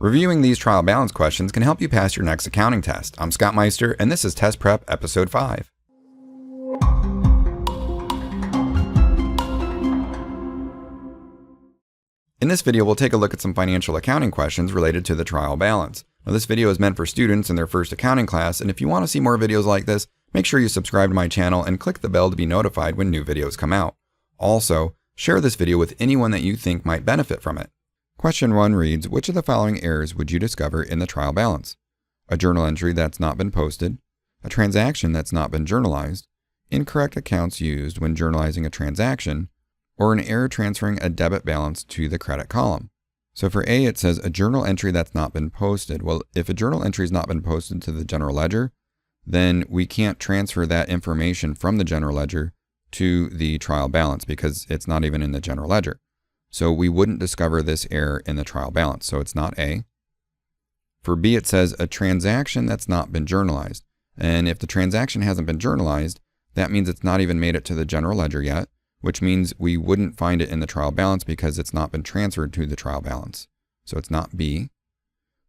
Reviewing these trial balance questions can help you pass your next accounting test. I'm Scott Meister, and this is Test Prep Episode 5. In this video, we'll take a look at some financial accounting questions related to the trial balance. Now, this video is meant for students in their first accounting class, and if you want to see more videos like this, make sure you subscribe to my channel and click the bell to be notified when new videos come out. Also, share this video with anyone that you think might benefit from it. Question 1 reads, which of the following errors would you discover in the trial balance? A journal entry that's not been posted, a transaction that's not been journalized, incorrect accounts used when journalizing a transaction, or an error transferring a debit balance to the credit column. So for A, it says a journal entry that's not been posted. Well, if a journal entry has not been posted to the general ledger, then we can't transfer that information from the general ledger to the trial balance because it's not even in the general ledger. So we wouldn't discover this error in the trial balance. So it's not A. For B, it says a transaction that's not been journalized. And if the transaction hasn't been journalized, that means it's not even made it to the general ledger yet, which means we wouldn't find it in the trial balance because it's not been transferred to the trial balance. So it's not B.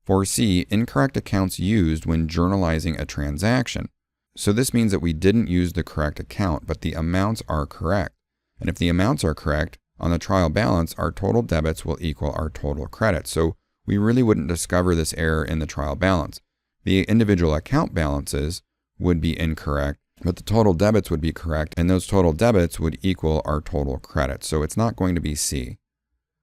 For C, incorrect accounts used when journalizing a transaction. So this means that we didn't use the correct account, but the amounts are correct. And if the amounts are correct, on the trial balance, our total debits will equal our total credits. So we really wouldn't discover this error in the trial balance. The individual account balances would be incorrect, but the total debits would be correct, and those total debits would equal our total credits. So it's not going to be C.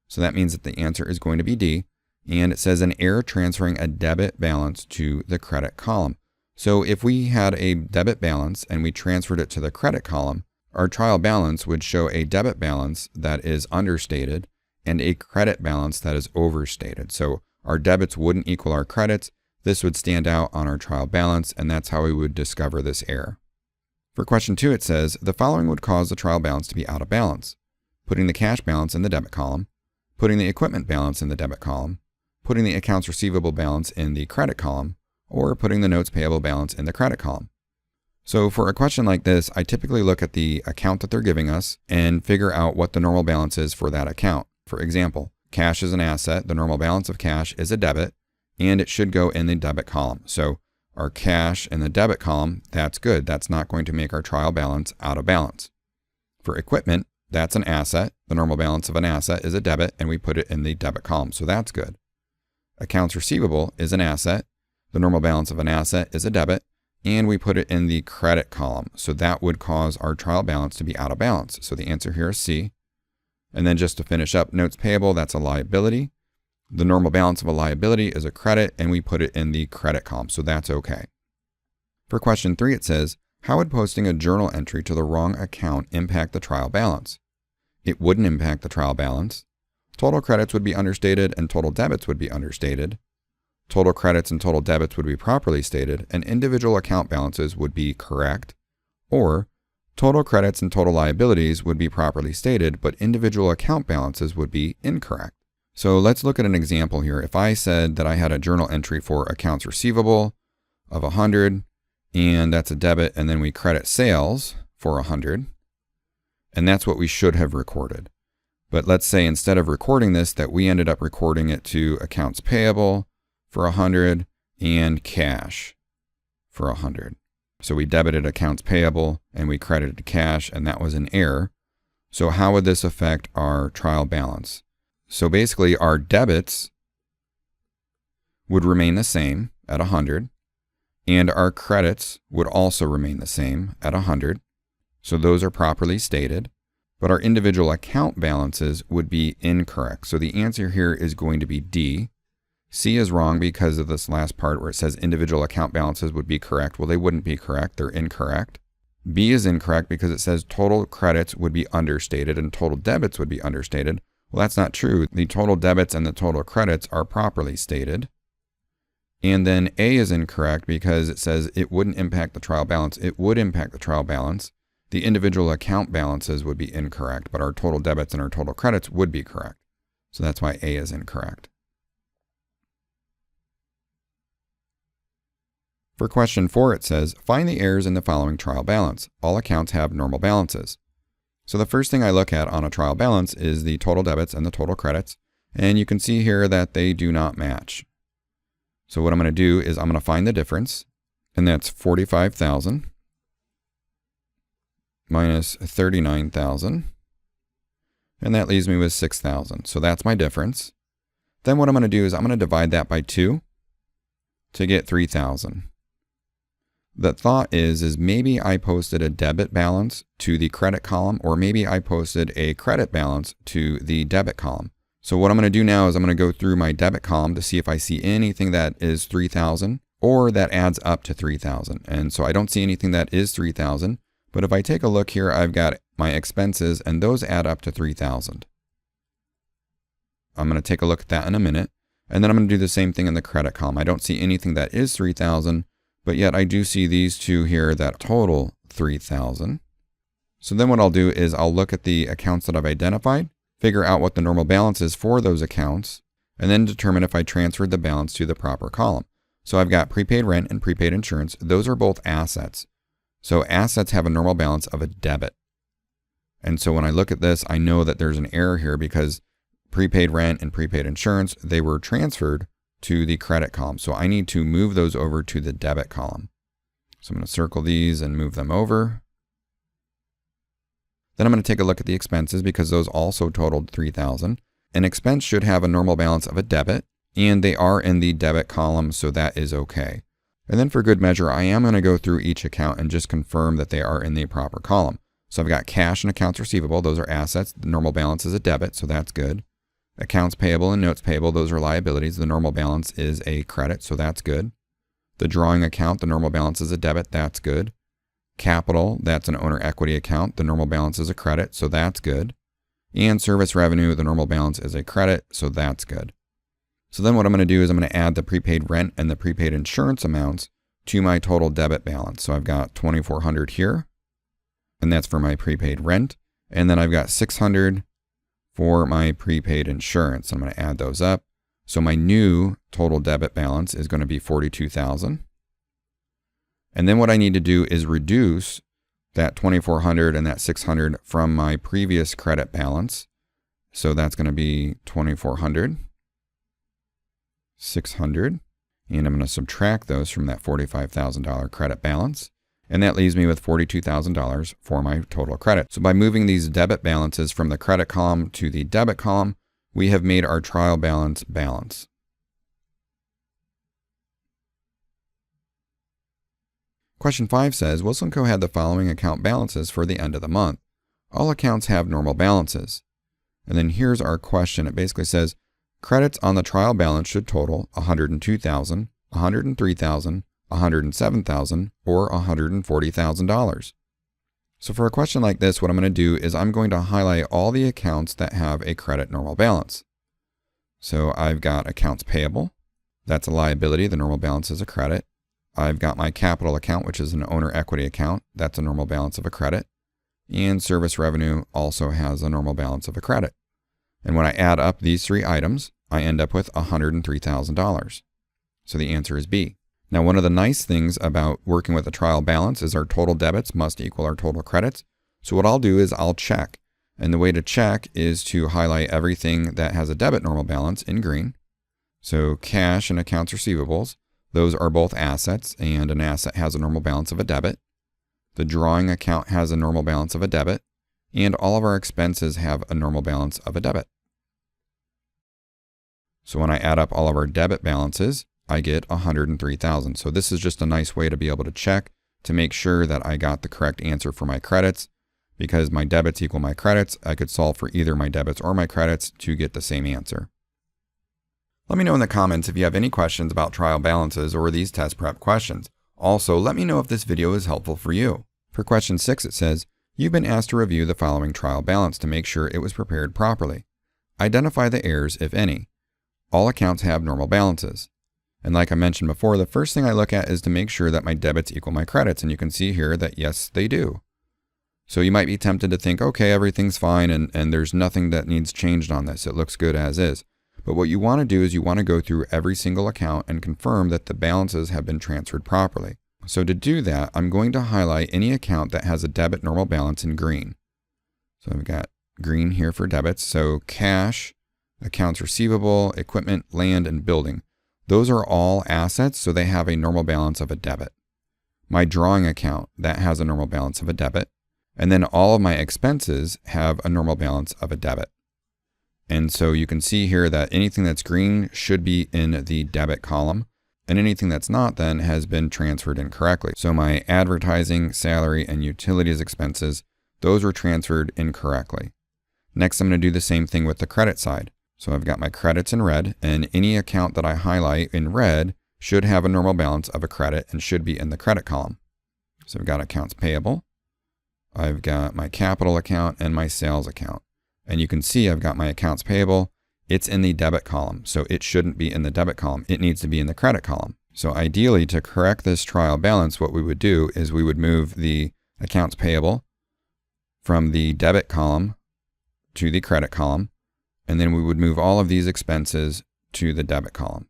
So that means that the answer is going to be D. And it says an error transferring a debit balance to the credit column. So if we had a debit balance and we transferred it to the credit column, our trial balance would show a debit balance that is understated and a credit balance that is overstated. So our debits wouldn't equal our credits. This would stand out on our trial balance, and that's how we would discover this error. For question 2, it says, the following would cause the trial balance to be out of balance: putting the cash balance in the debit column, putting the equipment balance in the debit column, putting the accounts receivable balance in the credit column, or putting the notes payable balance in the credit column. So for a question like this, I typically look at the account that they're giving us and figure out what the normal balance is for that account. For example, cash is an asset, the normal balance of cash is a debit, and it should go in the debit column. So our cash in the debit column, that's good. That's not going to make our trial balance out of balance. For equipment, that's an asset. The normal balance of an asset is a debit, and we put it in the debit column. So that's good. Accounts receivable is an asset. The normal balance of an asset is a debit, and we put it in the credit column. So that would cause our trial balance to be out of balance. So the answer here is C. And then just to finish up, notes payable, that's a liability. The normal balance of a liability is a credit, and we put it in the credit column. So that's okay. For question 3, it says, how would posting a journal entry to the wrong account impact the trial balance? It wouldn't impact the trial balance. Total credits would be understated and total debits would be understated. Total credits and total debits would be properly stated, and individual account balances would be correct. Or total credits and total liabilities would be properly stated, but individual account balances would be incorrect. So let's look at an example here. If I said that I had a journal entry for accounts receivable of 100, and that's a debit, and then we credit sales for 100, and that's what we should have recorded. But let's say instead of recording this, that we ended up recording it to accounts payable for 100 and cash for 100. So we debited accounts payable and we credited cash, and that was an error. So how would this affect our trial balance? So basically our debits would remain the same at 100, and our credits would also remain the same at 100. So those are properly stated, but our individual account balances would be incorrect. So the answer here is going to be D. C is wrong because of this last part where it says individual account balances would be correct. Well, they wouldn't be correct. They're incorrect. B is incorrect because it says total credits would be understated and total debits would be understated. Well, that's not true. The total debits and the total credits are properly stated. And then A is incorrect because it says it wouldn't impact the trial balance. It would impact the trial balance. The individual account balances would be incorrect, but our total debits and our total credits would be correct. So that's why A is incorrect. For question 4, it says, find the errors in the following trial balance. All accounts have normal balances. So the first thing I look at on a trial balance is the total debits and the total credits. And you can see here that they do not match. So what I'm going to do is I'm going to find the difference, and that's 45,000 minus 39,000, and that leaves me with 6,000. So that's my difference. Then what I'm going to do is I'm going to divide that by 2 to get 3,000. The thought is maybe I posted a debit balance to the credit column, or maybe I posted a credit balance to the debit column. So what I'm going to do now is I'm going to go through my debit column to see if I see anything that is 3,000 or that adds up to 3,000. And so I don't see anything that is 3,000, but if I take a look here, I've got my expenses and those add up to 3,000. I'm going to take a look at that in a minute. And then I'm going to do the same thing in the credit column. I don't see anything that is 3,000, but yet I do see these two here that total 3,000. So then what I'll do is I'll look at the accounts that I've identified, figure out what the normal balance is for those accounts, and then determine if I transferred the balance to the proper column. So I've got prepaid rent and prepaid insurance. Those are both assets. So assets have a normal balance of a debit. And so when I look at this, I know that there's an error here because prepaid rent and prepaid insurance, they were transferred to the credit column. So I need to move those over to the debit column. So I'm going to circle these and move them over. Then I'm going to take a look at the expenses because those also totaled 3,000. An expense should have a normal balance of a debit, and they are in the debit column, so that is okay. And then for good measure, I am going to go through each account and just confirm that they are in the proper column. So I've got cash and accounts receivable. Those are assets. The normal balance is a debit, so that's good. Accounts payable and notes payable, those are liabilities. The normal balance is a credit, so that's good. The drawing account, the normal balance is a debit, that's good. Capital, that's an owner equity account. The normal balance is a credit, so that's good. And service revenue, the normal balance is a credit, so that's good. So then what I'm going to do is I'm going to add the prepaid rent and the prepaid insurance amounts to my total debit balance. So I've got $2,400 here, and that's for my prepaid rent. And then I've got $600 for my prepaid insurance. I'm going to add those up. So my new total debit balance is going to be $42,000. And then what I need to do is reduce that $2,400 and that $600 from my previous credit balance. So that's going to be $2,400, $600, and I'm going to subtract those from that $45,000 credit balance. And that leaves me with $42,000 for my total credit. So by moving these debit balances from the credit column to the debit column, we have made our trial balance balance. Question 5 says, Wilson Co. had the following account balances for the end of the month. All accounts have normal balances. And then here's our question. It basically says, credits on the trial balance should total $102,000, $103,000, $107,000, or $140,000. So for a question like this, what I'm going to do is I'm going to highlight all the accounts that have a credit normal balance. So I've got accounts payable. That's a liability. The normal balance is a credit. I've got my capital account, which is an owner equity account. That's a normal balance of a credit. And service revenue also has a normal balance of a credit. And when I add up these three items, I end up with $103,000. So the answer is B. Now, one of the nice things about working with a trial balance is our total debits must equal our total credits. So what I'll do is I'll check. And the way to check is to highlight everything that has a debit normal balance in green. So cash and accounts receivables, those are both assets, and an asset has a normal balance of a debit. The drawing account has a normal balance of a debit, and all of our expenses have a normal balance of a debit. So when I add up all of our debit balances, I get $103,000. So this is just a nice way to be able to check to make sure that I got the correct answer for my credits. Because my debits equal my credits, I could solve for either my debits or my credits to get the same answer. Let me know in the comments if you have any questions about trial balances or these test prep questions. Also, let me know if this video is helpful for you. For question 6, it says, you've been asked to review the following trial balance to make sure it was prepared properly. Identify the errors, if any. All accounts have normal balances. And like I mentioned before, the first thing I look at is to make sure that my debits equal my credits. And you can see here that yes, they do. So you might be tempted to think, okay, everything's fine and there's nothing that needs changed on this. It looks good as is. But what you want to do is you want to go through every single account and confirm that the balances have been transferred properly. So to do that, I'm going to highlight any account that has a debit normal balance in green. So I've got green here for debits. So cash, accounts receivable, equipment, land, and building. those are all assets, so they have a normal balance of a debit. My drawing account, that has a normal balance of a debit. And then all of my expenses have a normal balance of a debit. And so you can see here that anything that's green should be in the debit column, and anything that's not then has been transferred incorrectly. So my advertising, salary, and utilities expenses, those were transferred incorrectly. Next, I'm going to do the same thing with the credit side. So I've got my credits in red, and any account that I highlight in red should have a normal balance of a credit and should be in the credit column. So I've got accounts payable, I've got my capital account, and my sales account. And you can see I've got my accounts payable. It's in the debit column, so it shouldn't be in the debit column. It needs to be in the credit column. So ideally, to correct this trial balance, what we would do is we would move the accounts payable from the debit column to the credit column, and then we would move all of these expenses to the debit column.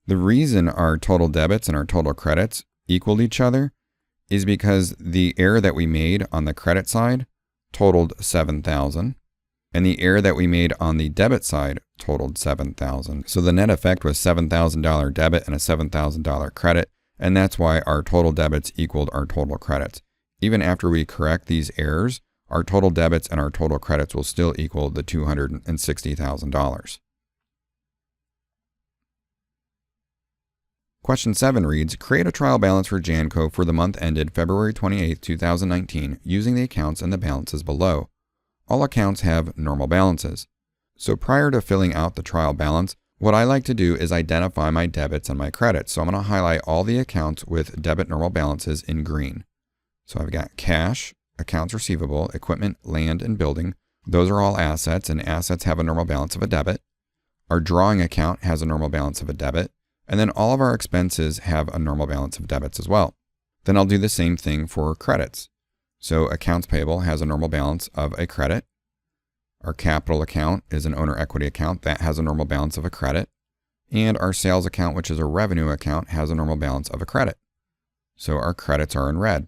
The reason our total debits and our total credits equaled each other is because the error that we made on the credit side totaled $7,000, and the error that we made on the debit side totaled $7,000. So the net effect was $7,000 debit and a $7,000 credit, and that's why our total debits equaled our total credits. Even after we correct these errors, our total debits and our total credits will still equal the $260,000. Question 7 reads, create a trial balance for Janco for the month ended February 28, 2019 using the accounts and the balances below. All accounts have normal balances. So prior to filling out the trial balance, what I like to do is identify my debits and my credits. So I'm going to highlight all the accounts with debit normal balances in green. So I've got cash, accounts receivable, equipment, land, and building. Those are all assets, and assets have a normal balance of a debit. Our drawing account has a normal balance of a debit. And then all of our expenses have a normal balance of debits as well. Then I'll do the same thing for credits. So accounts payable has a normal balance of a credit. Our capital account is an owner equity account that has a normal balance of a credit. And our sales account, which is a revenue account, has a normal balance of a credit. So our credits are in red.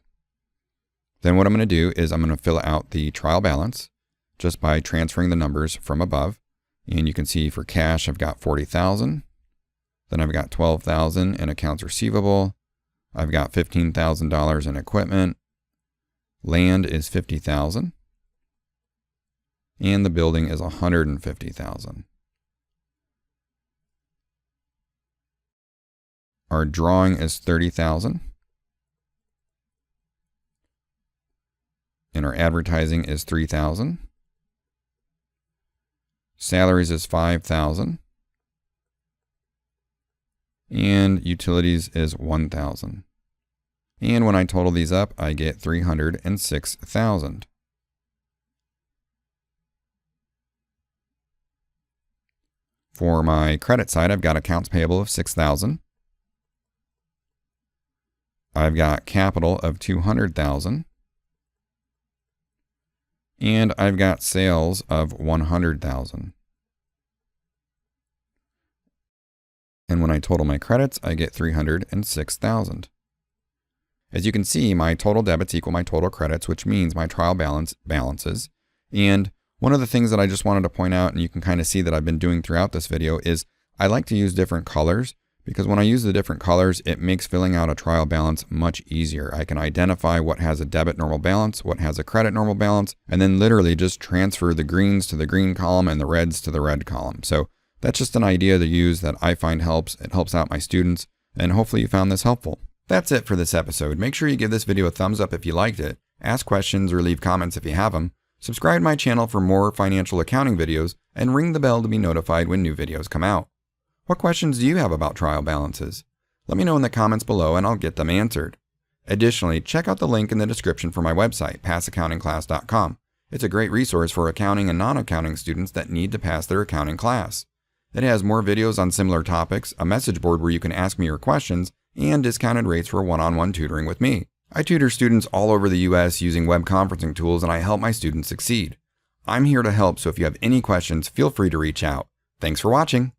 Then what I'm going to do is I'm going to fill out the trial balance just by transferring the numbers from above. And you can see for cash, I've got $40,000. Then I've got $12,000 in accounts receivable. I've got $15,000 in equipment. Land is $50,000. And the building is $150,000. Our drawing is $30,000. And our advertising is $3,000. Salaries is $5,000. And utilities is $1,000. And when I total these up, I get $306,000. For my credit side, I've got accounts payable of $6,000. I've got capital of $200,000. And I've got sales of $100,000. And when I total my credits, I get $306,000. As you can see, my total debits equal my total credits, which means my trial balance balances. And one of the things that I just wanted to point out, and you can kind of see that I've been doing throughout this video, is I like to use different colors, because when I use the different colors, it makes filling out a trial balance much easier. I can identify what has a debit normal balance, what has a credit normal balance, and then literally just transfer the greens to the green column and the reds to the red column. So that's just an idea to use that I find helps. It helps out my students, and hopefully you found this helpful. That's it for this episode. Make sure you give this video a thumbs up if you liked it, ask questions or leave comments if you have them, subscribe to my channel for more financial accounting videos, and ring the bell to be notified when new videos come out. What questions do you have about trial balances? Let me know in the comments below and I'll get them answered. Additionally, check out the link in the description for my website, passaccountingclass.com. It's a great resource for accounting and non-accounting students that need to pass their accounting class. It has more videos on similar topics, a message board where you can ask me your questions, and discounted rates for one-on-one tutoring with me. I tutor students all over the US using web conferencing tools, and I help my students succeed. I'm here to help, so if you have any questions, feel free to reach out. Thanks for watching.